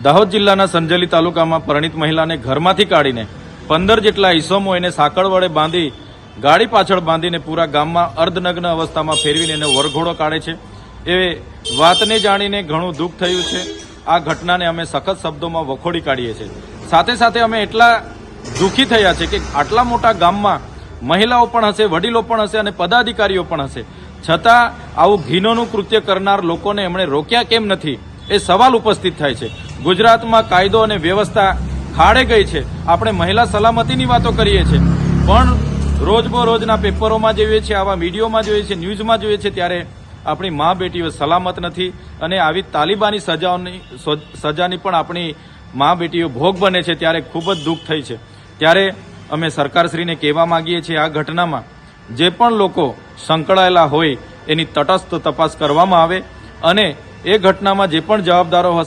દાહોદ જિલ્લાના સંજેલી તાલુકામાં પરિણીત મહિલાને ઘરમાંથી કાઢીને 15 જેટલા ઈસમો એને સાંકળ વડે બાંધી ગાડી પાછળ બાંધીને પૂરા ગામમાં અર્ધનગ્ન અવસ્થામાં ફેરવીને એને વરઘોડો કાઢે છે. એ વાતને જાણીને ઘણું દુઃખ થયું છે. આ ઘટનાને અમે સખત શબ્દોમાં વખોડી કાઢીએ છીએ. સાથે સાથે અમે એટલા દુઃખી થયા છે કે આટલા મોટા ગામમાં મહિલાઓ પણ હશે, વડીલો પણ હશે અને પદાધિકારીઓ પણ હશે, છતાં આવું ઘીનોનું કૃત્ય કરનાર લોકોને એમણે રોક્યા કેમ નથી એ સવાલ ઉપસ્થિત થાય છે. ગુજરાતમાં કાયદો અને વ્યવસ્થા ખાડે ગઈ છે. આપણે મહિલા સલામતીની વાતો કરીએ છીએ, પણ રોજબરોજના પેપરોમાં જોઈએ છીએ, આવા મીડિયામાં જોઈએ છીએ, ન્યૂઝમાં જોઈએ છીએ, ત્યારે આપણી મા બેટીઓ સલામત નથી અને આવી તાલિબાની સજાની પણ આપણી મા બેટીઓ ભોગ બને છે. ત્યારે ખૂબ જ દુઃખ થઈ છે. ત્યારે અમે સરકારશ્રીને કહેવા માંગીએ છીએ, આ ઘટનામાં જે પણ લોકો સંકળાયેલા હોય એની તટસ્થ તપાસ કરવામાં આવે અને એ ઘટનામાં જે પણ જવાબદારો હશે